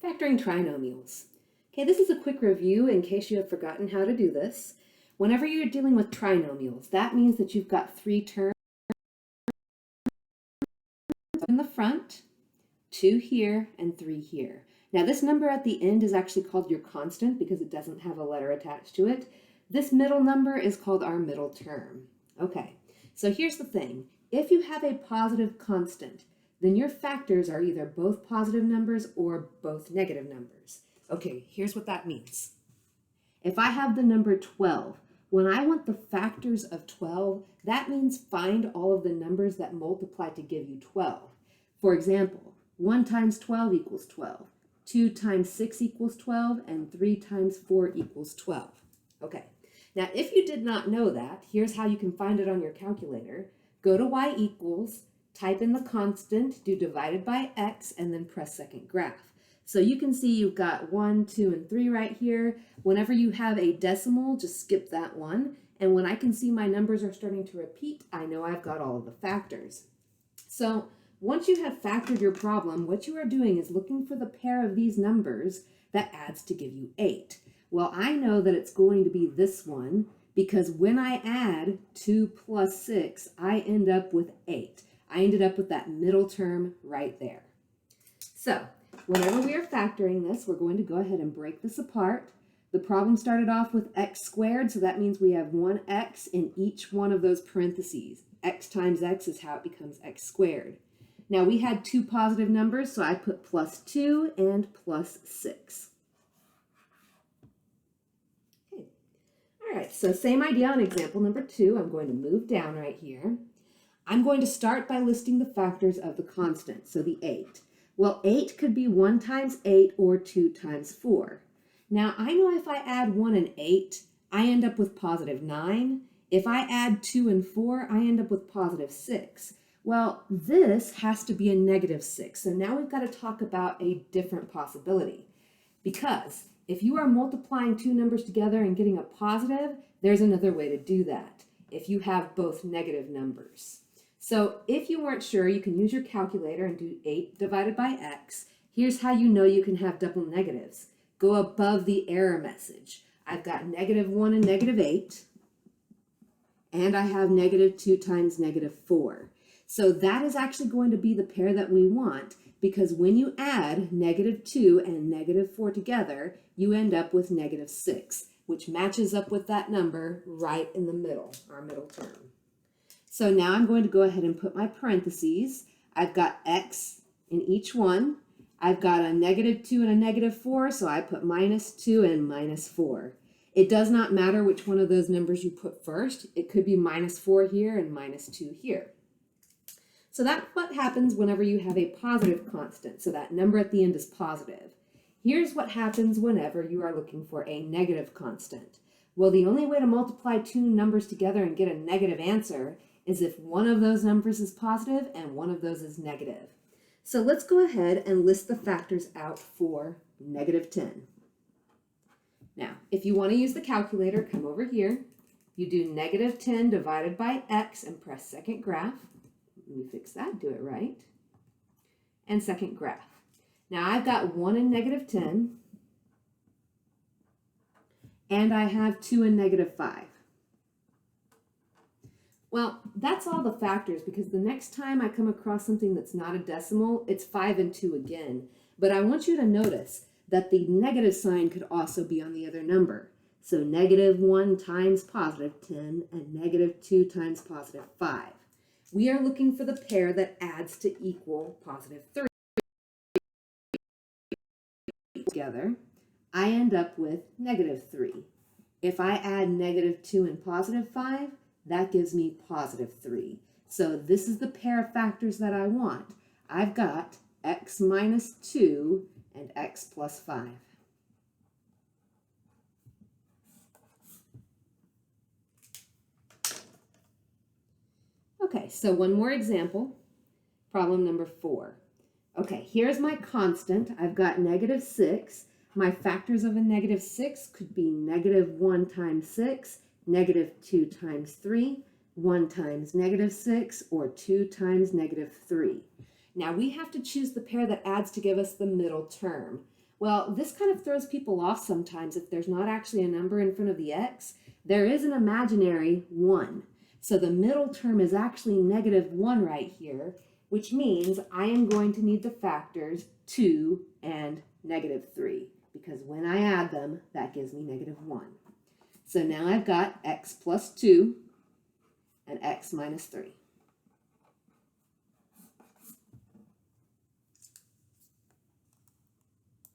Factoring trinomials. Okay, this is a quick review in case you have forgotten how to do this. Whenever you're dealing with trinomials, that means that you've got three terms in the front, two here, and three here. Now this number at the end is actually called your constant because it doesn't have a letter attached to it. This middle number is called our middle term. Okay, so here's the thing. If you have a positive constant, then your factors are either both positive numbers or both negative numbers. Okay, here's what that means. If I have the number 12, when I want the factors of 12, that means find all of the numbers that multiply to give you 12. For example, 1 times 12 equals 12, 2 times 6 equals 12, and 3 times 4 equals 12. Okay, now if you did not know that, here's how you can find it on your calculator. Go to y equals, type in the constant, do divided by x, and then press second graph. So you can see you've got 1, 2, and 3 right here. Whenever you have a decimal, just skip that one. And when I can see my numbers are starting to repeat, I know I've got all of the factors. So once you have factored your problem, what you are doing is looking for the pair of these numbers that adds to give you 8. Well, I know that it's going to be this one because when I add 2 plus 6, I end up with 8. I ended up with that middle term right there. So whenever we are factoring this, we're going to go ahead and break this apart. The problem started off with x squared, so that means we have 1x in each one of those parentheses. X times x is how it becomes x squared. Now we had two positive numbers, so I put plus 2 and plus 6. Okay. All right, so same idea on example number 2. I'm going to move down right here. I'm going to start by listing the factors of the constant, so the 8. Well, 8 could be 1 times 8 or 2 times 4. Now, I know if I add 1 and 8, I end up with positive 9. If I add 2 and 4, I end up with positive 6. Well, this has to be a negative 6. So now we've got to talk about a different possibility. Because if you are multiplying two numbers together and getting a positive, there's another way to do that. If you have both negative numbers. So if you weren't sure, you can use your calculator and do 8 divided by x. Here's how you know you can have double negatives. Go above the error message. I've got negative 1 and negative 8. And I have negative 2 times negative 4. So that is actually going to be the pair that we want because when you add negative 2 and negative 4 together, you end up with negative 6, which matches up with that number right in the middle, our middle term. So now I'm going to go ahead and put my parentheses. I've got x in each one. I've got a negative 2 and a negative 4, so I put minus 2 and minus 4. It does not matter which one of those numbers you put first. It could be minus 4 here and minus 2 here. So that's what happens whenever you have a positive constant. So that number at the end is positive. Here's what happens whenever you are looking for a negative constant. Well, the only way to multiply two numbers together and get a negative answer is if one of those numbers is positive and one of those is negative. So let's go ahead and list the factors out for negative 10. Now, if you want to use the calculator, come over here. You do negative 10 divided by x and press second graph. Let me fix that, do it right. And second graph. Now I've got 1 and negative 10. And I have 2 and negative 5. Well, that's all the factors because the next time I come across something that's not a decimal, it's 5 and 2 again. But I want you to notice that the negative sign could also be on the other number. So negative 1 times positive 10 and negative 2 times positive 5. We are looking for the pair that adds to equal positive 3. Together, I end up with negative 3. If I add negative 2 and positive 5, that gives me positive 3. So this is the pair of factors that I want. I've got x minus 2 and x plus 5. Okay, so one more example, problem number 4. Okay, here's my constant. I've got negative 6. My factors of a negative 6 could be negative 1 times 6, negative 2 times 3, 1 times negative 6, or 2 times negative 3. Now we have to choose the pair that adds to give us the middle term. Well, this kind of throws people off sometimes if there's not actually a number in front of the x. There is an imaginary 1. So the middle term is actually -1 right here, which means I am going to need the factors 2 and -3, because when I add them, that gives me -1. So now I've got x plus 2 and x minus 3.